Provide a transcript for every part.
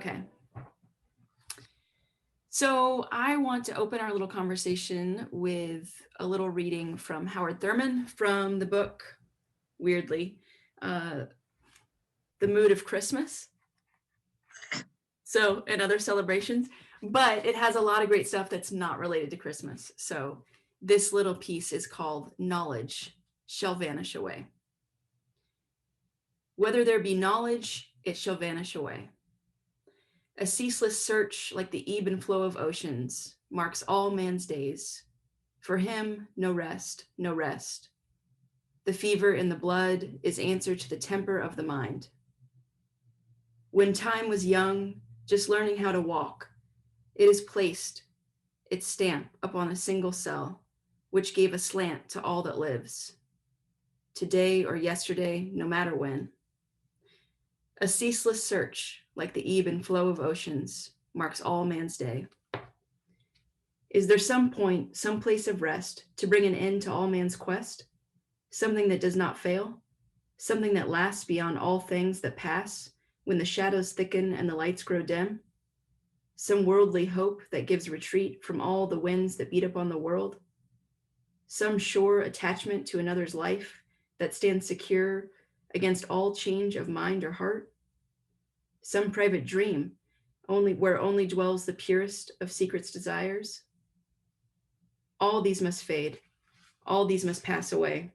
Okay. So I want to open our little conversation with a little reading from Howard Thurman from the book, weirdly, The Mood of Christmas. So, and other celebrations, but it has a lot of great stuff that's not related to Christmas. So this little piece is called Knowledge Shall Vanish Away. Whether there be knowledge, it shall vanish away. A ceaseless search like the ebb and flow of oceans marks all man's days. For him, no rest, no rest. The fever in the blood is answer to the temper of the mind. When time was young, just learning how to walk, it is placed, its stamp upon a single cell, which gave a slant to all that lives. Today or yesterday, no matter when. A ceaseless search, like the ebb and flow of oceans, marks all man's day. Is there some point, some place of rest to bring an end to all man's quest? Something that does not fail? Something that lasts beyond all things that pass when the shadows thicken and the lights grow dim? Some worldly hope that gives retreat from all the winds that beat upon the world? Some sure attachment to another's life that stands secure against all change of mind or heart? Some private dream where only dwells the purest of secret's desires? All these must fade. All these must pass away.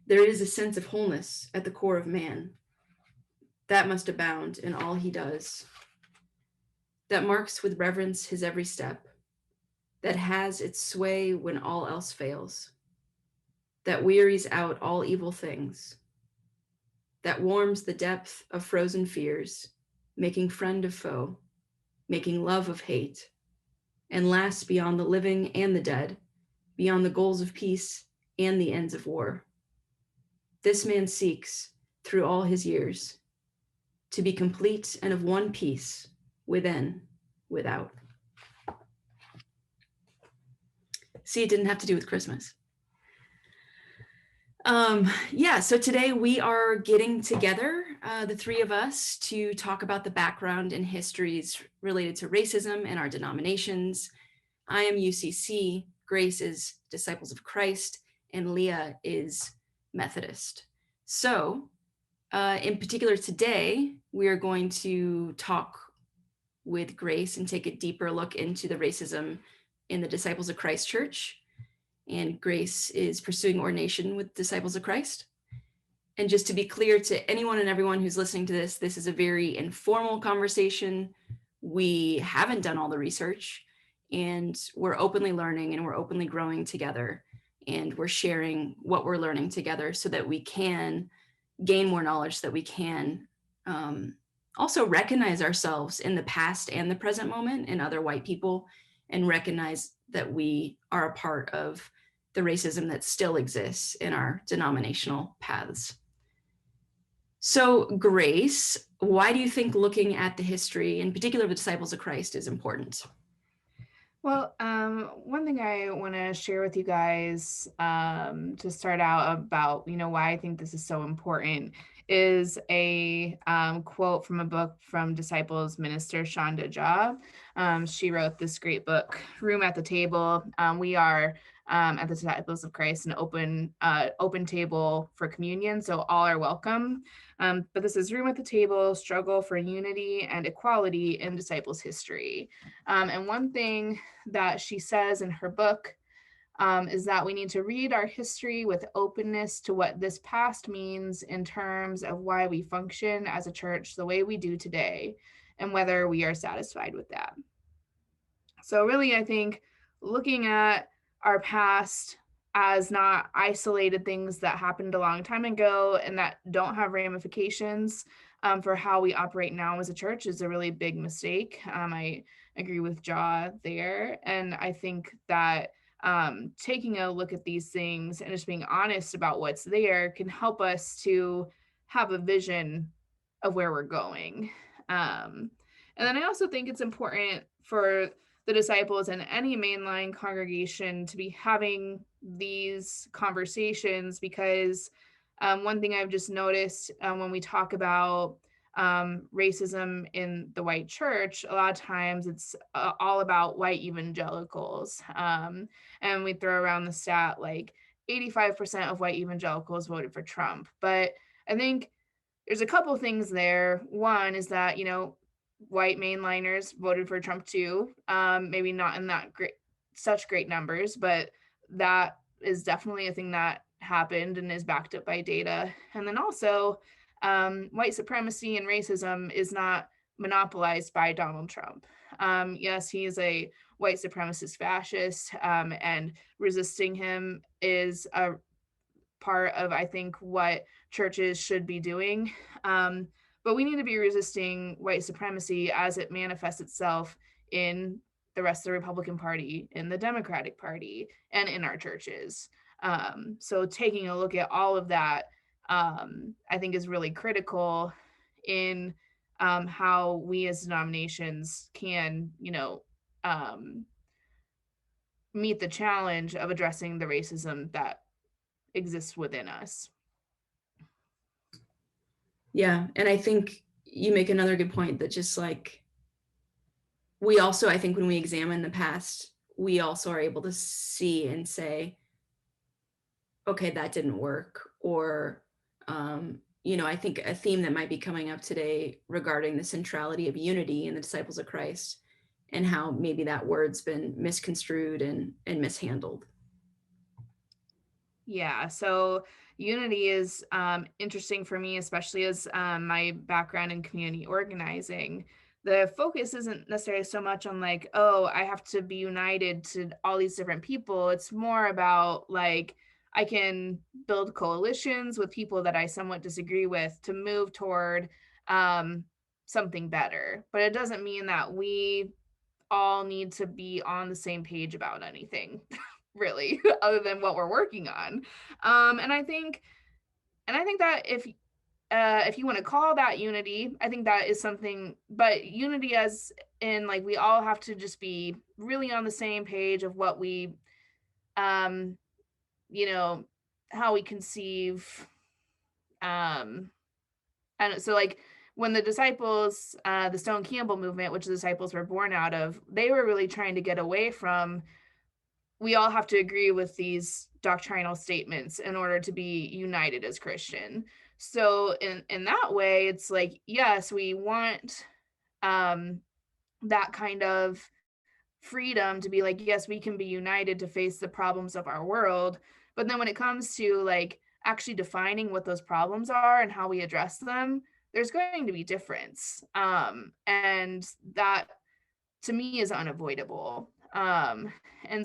There is a sense of wholeness at the core of man that must abound in all he does, that marks with reverence his every step, that has its sway when all else fails, that wearies out all evil things, that warms the depth of frozen fears, making friend of foe, making love of hate, and lasts beyond the living and the dead, beyond the goals of peace and the ends of war. This man seeks, through all his years, to be complete and of one piece, within, without. See, it didn't have to do with Christmas. So today we are getting together, the three of us, to talk about the background and histories related to racism in our denominations. I am UCC, Grace is Disciples of Christ, and Leah is Methodist. So in particular today, we are going to talk with Grace and take a deeper look into the racism in the Disciples of Christ Church. And Grace is pursuing ordination with Disciples of Christ. And just to be clear to anyone and everyone who's listening to this, this is a very informal conversation. We haven't done all the research, and we're openly learning and we're openly growing together. And we're sharing what we're learning together so that we can gain more knowledge, so that we can also recognize ourselves in the past and the present moment in other white people, and recognize that we are a part of the racism that still exists in our denominational paths. So Grace, why do you think looking at the history, in particular the Disciples of Christ, is important? Well, one thing I want to share with you guys to start out about, why I think this is so important is a quote from a book from Disciples minister Shonda Jah. She wrote this great book, Room at the Table. We are at the Disciples of Christ an open table for communion, so all are welcome. But this is Room at the Table, Struggle for Unity and Equality in Disciples History. And one thing that she says in her book is that we need to read our history with openness to what this past means in terms of why we function as a church the way we do today, and whether we are satisfied with that. So really, I think looking at our past as not isolated things that happened a long time ago and that don't have ramifications for how we operate now as a church is a really big mistake. I agree with Jah there. And I think that taking a look at these things and just being honest about what's there can help us to have a vision of where we're going. And then I also think it's important for the disciples and any mainline congregation to be having these conversations, because one thing I've just noticed when we talk about racism in the white church, a lot of times it's all about white evangelicals. And we throw around the stat like 85% of white evangelicals voted for Trump. But I think there's a couple things there. One is that, white mainliners voted for Trump too. Maybe not in such great numbers, but that is definitely a thing that happened and is backed up by data. And then also, white supremacy and racism is not monopolized by Donald Trump. Yes, he is a white supremacist fascist, and resisting him is a part of, I think, what churches should be doing. But we need to be resisting white supremacy as it manifests itself in the rest of the Republican Party, in the Democratic Party, and in our churches. So taking a look at all of that, I think is really critical in how we as denominations can, meet the challenge of addressing the racism that exists within us. Yeah. And I think you make another good point that just like, we also, I think when we examine the past, we also are able to see and say, okay, that didn't work. Or, I think a theme that might be coming up today regarding the centrality of unity in the disciples of Christ and how maybe that word's been misconstrued and mishandled. Yeah, so unity is interesting for me, especially as my background in community organizing. The focus isn't necessarily so much on like, oh, I have to be united to all these different people. It's more about like, I can build coalitions with people that I somewhat disagree with to move toward um, something better. But it doesn't mean that we all need to be on the same page about anything really other than what we're working on. And I think that if you want to call that unity, I think that is something, but unity as in like we all have to just be really on the same page of what we um you know how we conceive and so like when the disciples, the Stone Campbell movement, which the disciples were born out of, they were really trying to get away from, we all have to agree with these doctrinal statements in order to be united as Christian. So in that way, it's like, yes, we want um that kind of freedom to be like, yes, we can be united to face the problems of our world. But then when it comes to like actually defining what those problems are and how we address them, there's going to be difference. And that to me is unavoidable. And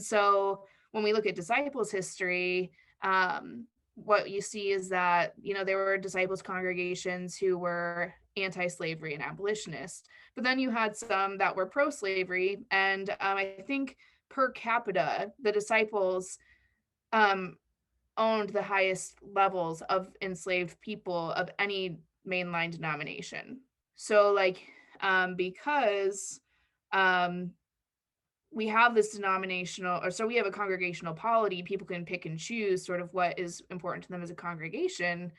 so when we look at disciples' history, what you see is that, there were disciples' congregations who were anti-slavery and abolitionist, but then you had some that were pro-slavery. And I think per capita, the disciples um, owned the highest levels of enslaved people of any mainline denomination. So like, because um, we have this denominational, or so we have a congregational polity, people can pick and choose sort of what is important to them as a congregation.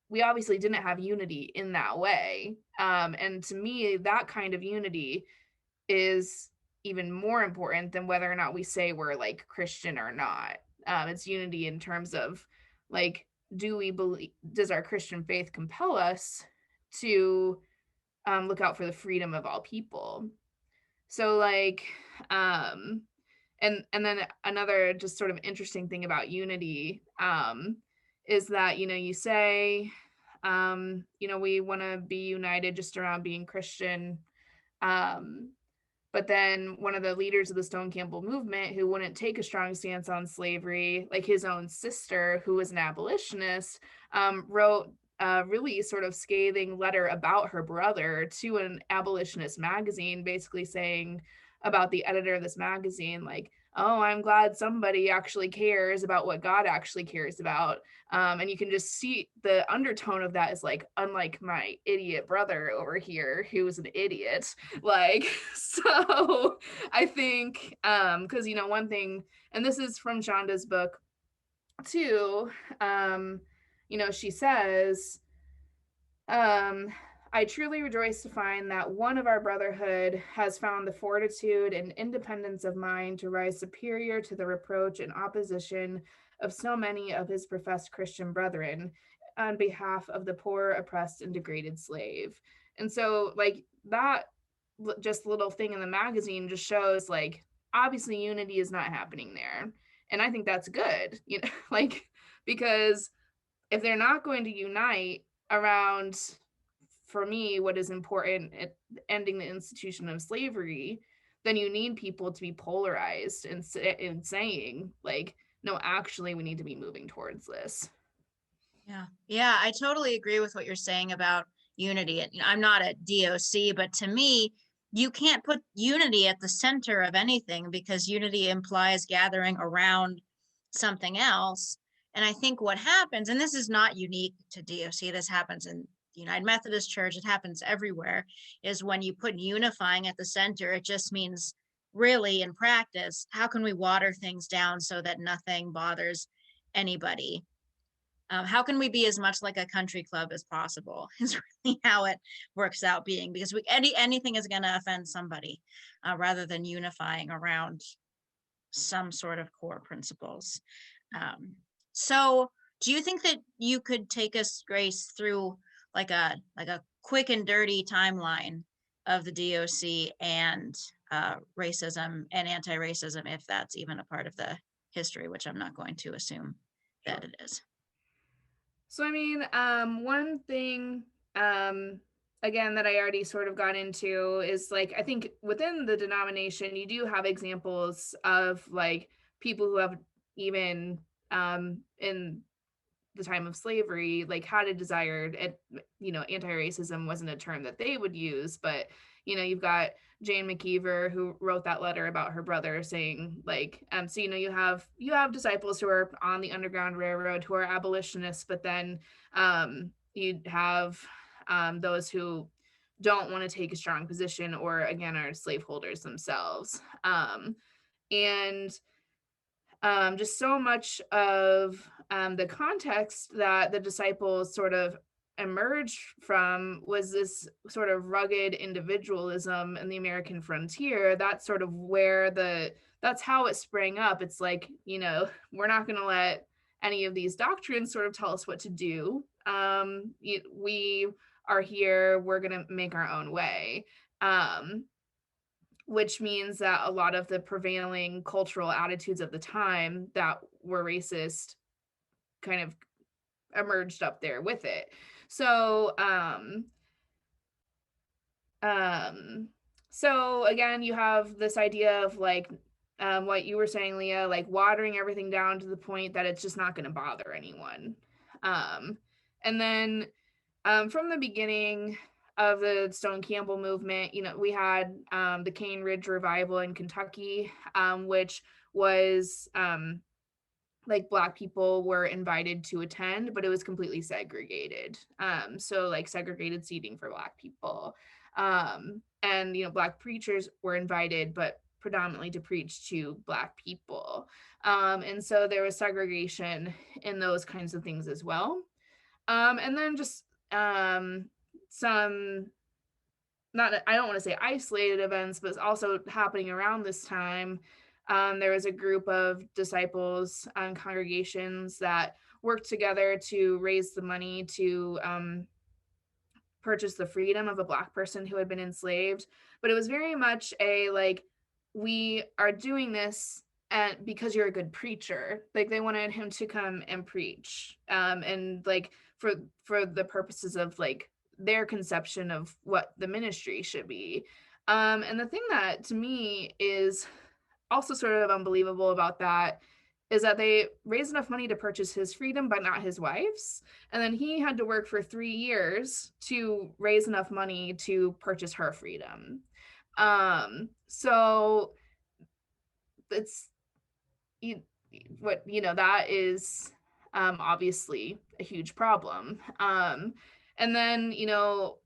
We obviously didn't have unity in that way. And to me, that kind of unity is even more important than whether or not we say we're like Christian or not. It's unity in terms of like, does our Christian faith compel us to look out for the freedom of all people? So like, and then another just sort of interesting thing about unity is that, you say, we want to be united just around being Christian. Um, but then one of the leaders of the Stone Campbell movement who wouldn't take a strong stance on slavery, like his own sister, who was an abolitionist, wrote a really sort of scathing letter about her brother to an abolitionist magazine, basically saying about the editor of this magazine, like, oh, I'm glad somebody actually cares about what God actually cares about. And you can just see the undertone of that is like, unlike my idiot brother over here, who's an idiot. Like, so I think, because, one thing, and this is from Shonda's book too, she says, Um, I truly rejoice to find that one of our brotherhood has found the fortitude and independence of mind to rise superior to the reproach and opposition of so many of his professed Christian brethren on behalf of the poor, oppressed, and degraded slave. And so, like, that just little thing in the magazine just shows, like, obviously unity is not happening there. And I think that's good, like, because if they're not going to unite around, for me, what is important at ending the institution of slavery, then you need people to be polarized and saying, like, no, actually, we need to be moving towards this. Yeah. Yeah, I totally agree with what you're saying about unity. And I'm not a DOC, but to me, you can't put unity at the center of anything because unity implies gathering around something else. And I think what happens, and this is not unique to DOC, this happens in the United Methodist Church, it happens everywhere, is when you put unifying at the center, it just means really in practice, how can we water things down so that nothing bothers anybody? How can we be as much like a country club as possible is really how it works out being, because anything is going to offend somebody rather than unifying around some sort of core principles. Um, so do you think that you could take us, Grace, through like a quick and dirty timeline of the DOC and racism and anti-racism, if that's even a part of the history, which I'm not going to assume that it is? So, I mean, one thing, again, that I already sort of got into is, like, I think within the denomination, you do have examples of, like, people who have even, in the time of slavery, like, had a desired, anti-racism wasn't a term that they would use, but, you've got Jane McKeever who wrote that letter about her brother saying, like, so, you have disciples who are on the Underground Railroad who are abolitionists, but then you'd have those who don't want to take a strong position, or again are slaveholders themselves. And just so much of the context that the disciples sort of emerged from was this sort of rugged individualism in the American frontier. That's sort of where that's how it sprang up. It's like, we're not going to let any of these doctrines sort of tell us what to do. We are here, we're going to make our own way. Which means that a lot of the prevailing cultural attitudes of the time that were racist kind of emerged up there with it. So, so again, you have this idea of, like, what you were saying, Leah, like watering everything down to the point that it's just not going to bother anyone. And then from the beginning of the Stone Campbell movement, we had the Cane Ridge Revival in Kentucky, which was like Black people were invited to attend, but it was completely segregated. So like segregated seating for Black people. And, Black preachers were invited, but predominantly to preach to Black people. And so there was segregation in those kinds of things as well. And then just some, not, I don't want to say isolated events, but also happening around this time. There was a group of disciples and congregations that worked together to raise the money to purchase the freedom of a Black person who had been enslaved. But it was very much a, like, we are doing this and because you're a good preacher. Like, they wanted him to come and preach, and like for the purposes of, like, their conception of what the ministry should be. And the thing that to me is also sort of unbelievable about that is that they raised enough money to purchase his freedom, but not his wife's. And then he had to work for 3 years to raise enough money to purchase her freedom. So it's that is obviously a huge problem. And then,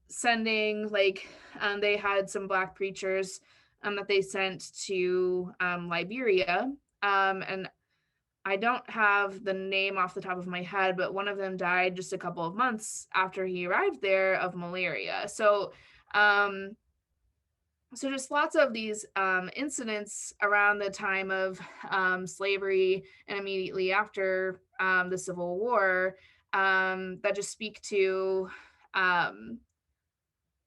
sending, like, they had some Black preachers that they sent to Liberia. And I don't have the name off the top of my head, but one of them died just a couple of months after he arrived there of malaria. So just lots of these incidents around the time of slavery and immediately after the Civil War that just speak to um,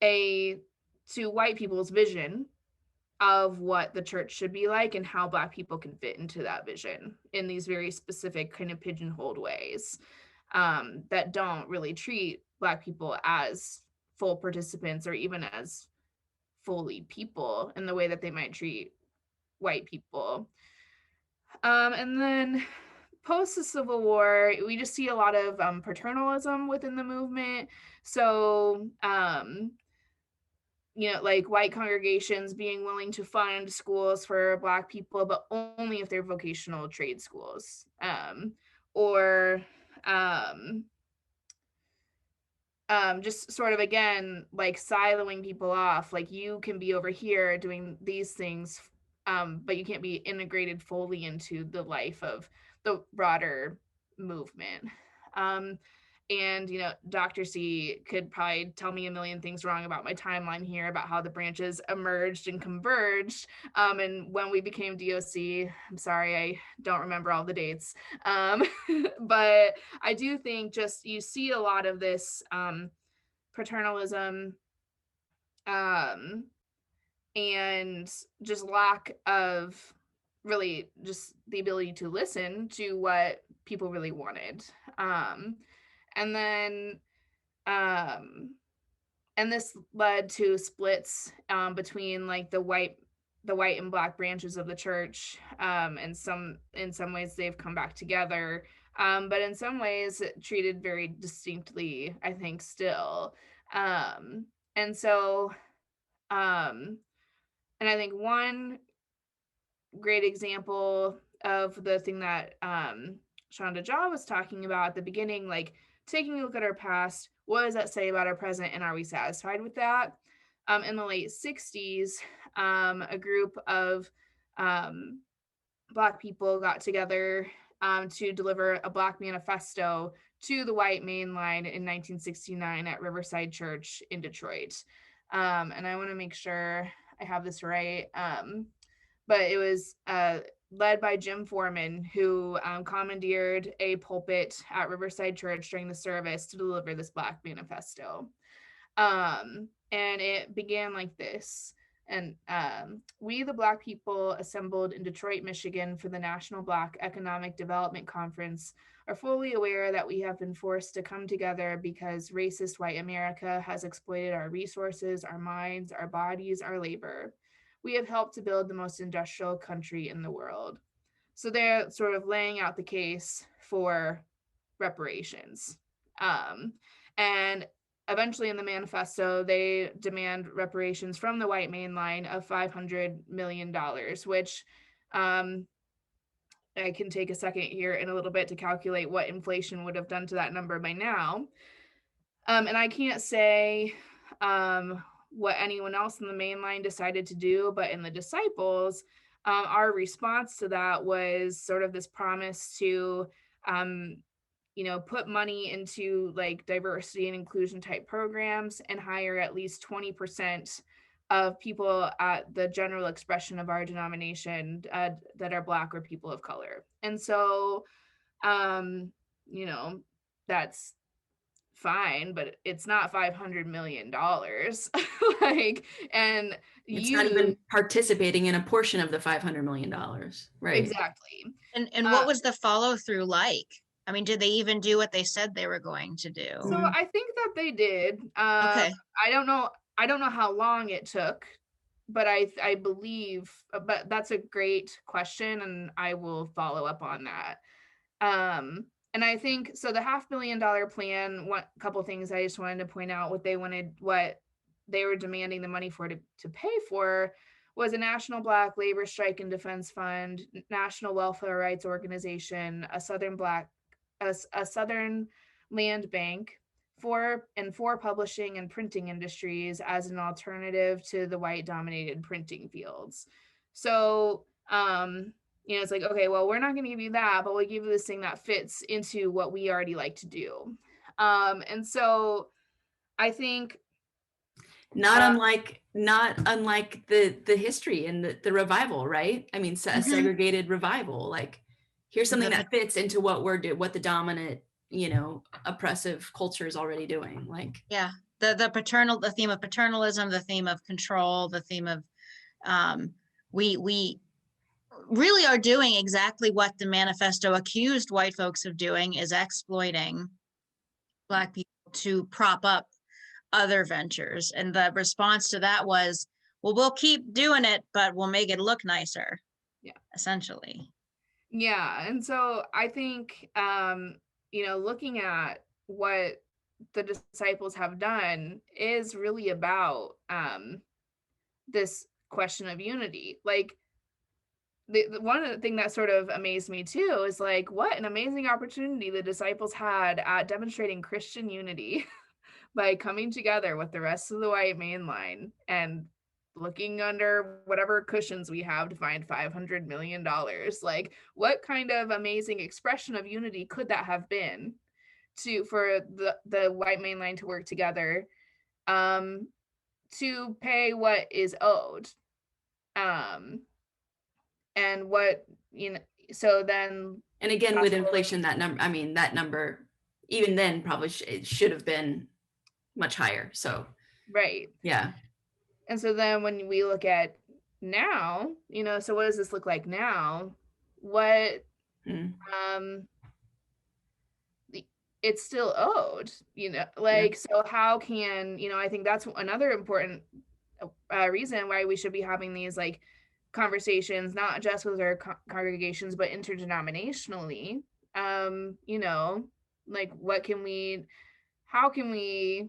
white people's vision of what the church should be like and how Black people can fit into that vision in these very specific kind of pigeonholed ways that don't really treat Black people as full participants or even as fully people in the way that they might treat white people. And then post the Civil War, we just see a lot of paternalism within the movement. So, like white congregations being willing to fund schools for Black people, but only if they're vocational trade schools. Or just sort of, again, like siloing people off, like you can be over here doing these things, but you can't be integrated fully into the life of the broader movement. And Dr. C could probably tell me a million things wrong about my timeline here about how the branches emerged and converged, and when we became DOC. I'm sorry, I don't remember all the dates, but I do think just you see a lot of this paternalism and just lack of really just the ability to listen to what people really wanted. And then and this led to splits between like the white and Black branches of the church. And in some ways they've come back together, but in some ways treated very distinctly, I think, still. And so and I think one great example of the thing that Shonda Jaw was talking about at the beginning, like taking a look at our past, what does that say about our present, and are we satisfied with that? In the late 60s, a group of Black people got together to deliver a Black Manifesto to the white main line in 1969 at Riverside Church in Detroit. And I want to make sure I have this right. But it was led by Jim Foreman, who commandeered a pulpit at Riverside Church during the service to deliver this Black Manifesto. And it began like this. And we, the Black people assembled in Detroit, Michigan for the National Black Economic Development Conference, are fully aware that we have been forced to come together because racist white America has exploited our resources, our minds, our bodies, our labor. We have helped to build the most industrial country in the world. So they're sort of laying out the case for reparations. And eventually in the manifesto, they demand reparations from the white main line of $500 million, which I can take a second here in a little bit to calculate what inflation would have done to that number by now. And I can't say what anyone else in the main line decided to do, but in the Disciples, our response to that was sort of this promise to put money into like diversity and inclusion type programs and hire at least 20% of people at the general expression of our denomination that are Black or people of color. And so, that's fine, but it's not $500 million. Like, and it's not even participating in a portion of the $500 million, right? Exactly. And what was the follow through like? I mean, did they even do what they said they were going to do? So I think that they did. Okay. I don't know how long it took, but I believe, but that's a great question, and I will follow up on that. And I think so. The $500,000 plan. One couple things I just wanted to point out. What they were demanding the money for to pay for was a National Black Labor Strike and Defense Fund, National Welfare Rights Organization, a Southern Land Bank for publishing and printing industries as an alternative to the white dominated printing fields. So You know, it's like, okay, well, we're not going to give you that, but we'll give you this thing that fits into what we already like to do. And so I think not unlike the history and the revival, right? I mean, a segregated revival. Like, here's something that fits into what what the dominant, oppressive culture is already doing. Like, yeah, the theme of paternalism, the theme of control, the theme of we really are doing exactly what the manifesto accused white folks of doing, is exploiting Black people to prop up other ventures. And the response to that was, well, we'll keep doing it, but we'll make it look nicer. Yeah. Essentially. Yeah. And so I think, looking at what the disciples have done is really about this question of unity. Like, the one of the thing that sort of amazed me too is like, what an amazing opportunity the disciples had at demonstrating Christian unity by coming together with the rest of the white main line and looking under whatever cushions we have to find $500 million. Like, what kind of amazing expression of unity could that have been for the white main line to work together to pay what is owed? And what, so then, and again, with inflation, that number even then probably it should have been much higher. So right. Yeah. And so then when we look at now, so what does this look like now? What it's still owed, so how can, I think that's another important reason why we should be having these like conversations, not just with our congregations, but interdenominationally. Like, how can we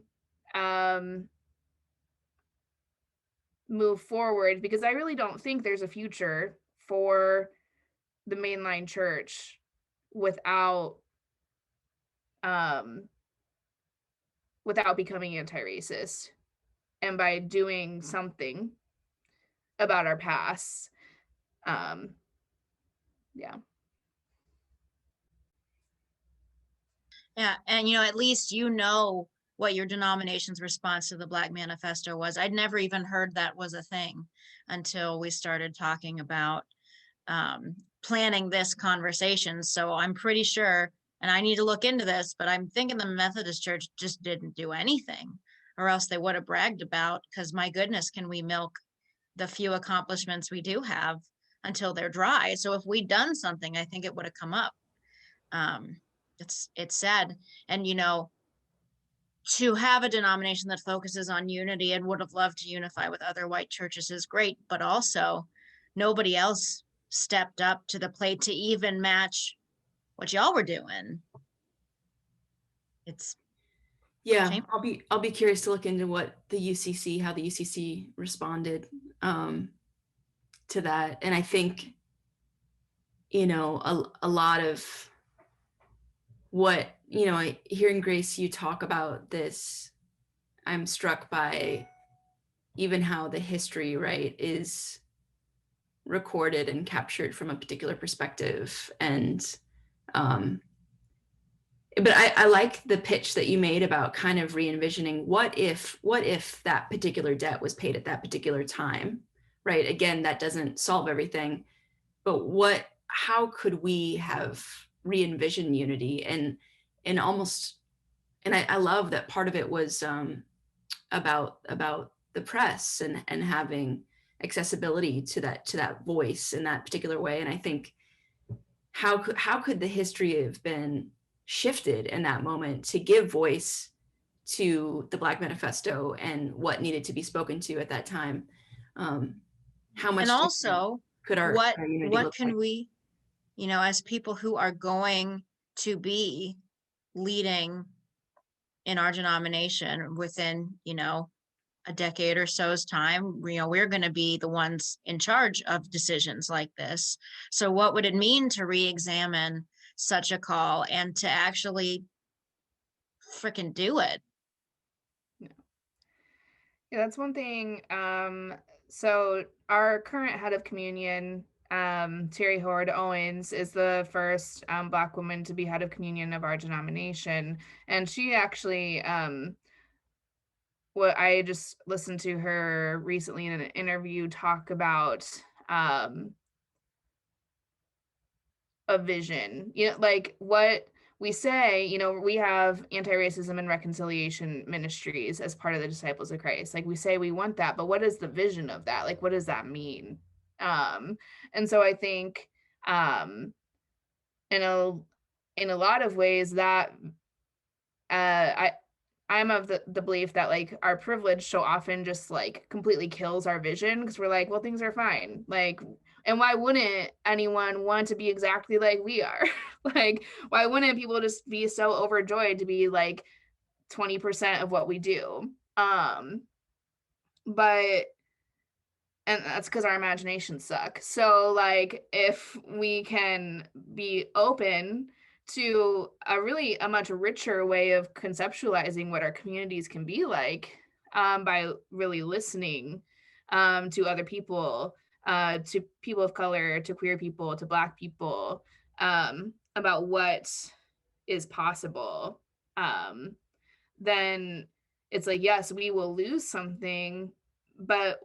move forward? Because I really don't think there's a future for the mainline church without becoming anti-racist and by doing something about our past. Yeah. Yeah. And, at least what your denomination's response to the Black Manifesto was. I'd never even heard that was a thing until we started talking about planning this conversation. So I'm pretty sure, and I need to look into this, but I'm thinking the Methodist Church just didn't do anything, or else they would have bragged about, because my goodness, can we milk the few accomplishments we do have until they're dry? So if we'd done something, I think it would have come up. It's sad. And, to have a denomination that focuses on unity and would have loved to unify with other white churches is great, but also nobody else stepped up to the plate to even match what y'all were doing. It's shameful. I'll be curious to look into how the UCC responded to that. And I think, a lot of what, hearing Grace, you talk about this, I'm struck by even how the history, right, is recorded and captured from a particular perspective. And but I like the pitch that you made about kind of re-envisioning what if that particular debt was paid at that particular time, right? Again, that doesn't solve everything, but how could we have re-envisioned unity and almost, and I love that part of it was about the press and having accessibility to that voice in that particular way. And I think how could the history have been shifted in that moment to give voice to the Black Manifesto and what needed to be spoken to at that time? How much, and also could our unity what look can like? we, as people who are going to be leading in our denomination within, a decade or so's time, we're going to be the ones in charge of decisions like this. So what would it mean to re-examine such a call and to actually freaking do it? Yeah, that's one thing. So our current head of communion, Terry Howard Owens is the first Black woman to be head of communion of our denomination. And she actually, what I just listened to her recently in an interview talk about a vision, like what we say, we have anti-racism and reconciliation ministries as part of the Disciples of Christ. Like we say we want that, but what is the vision of that? Like, what does that mean? And so I think in a lot of ways that I'm of the belief that like our privilege so often just like completely kills our vision, because we're like, well, things are fine. Like, and why wouldn't anyone want to be exactly like we are? Like, why wouldn't people just be so overjoyed to be like 20% of what we do? But and that's because our imaginations suck. So like if we can be open to a much richer way of conceptualizing what our communities can be like, by really listening to other people, to people of color, to queer people, to Black people, about what is possible, then it's like, yes, we will lose something, but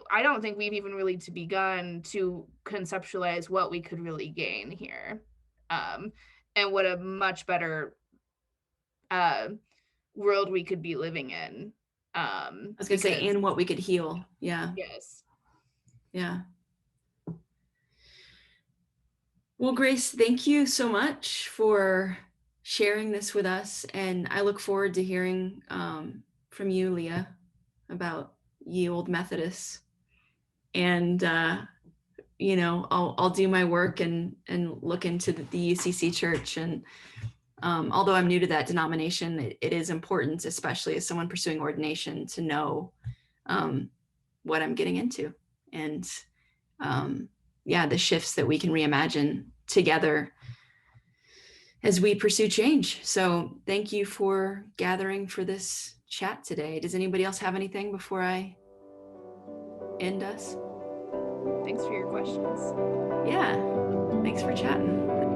I don't think we've even really begun to conceptualize what we could really gain here, and what a much better world we could be living in. I was gonna say, and what we could heal. Yeah. Yes. Yeah. Well, Grace, thank you so much for sharing this with us. And I look forward to hearing from you, Leah, about ye old Methodists. And, I'll do my work and look into the UCC Church. And although I'm new to that denomination, it is important, especially as someone pursuing ordination, to know what I'm getting into. And the shifts that we can reimagine together as we pursue change. So thank you for gathering for this chat today. Does anybody else have anything before I end us? Thanks for your questions. Yeah, thanks for chatting.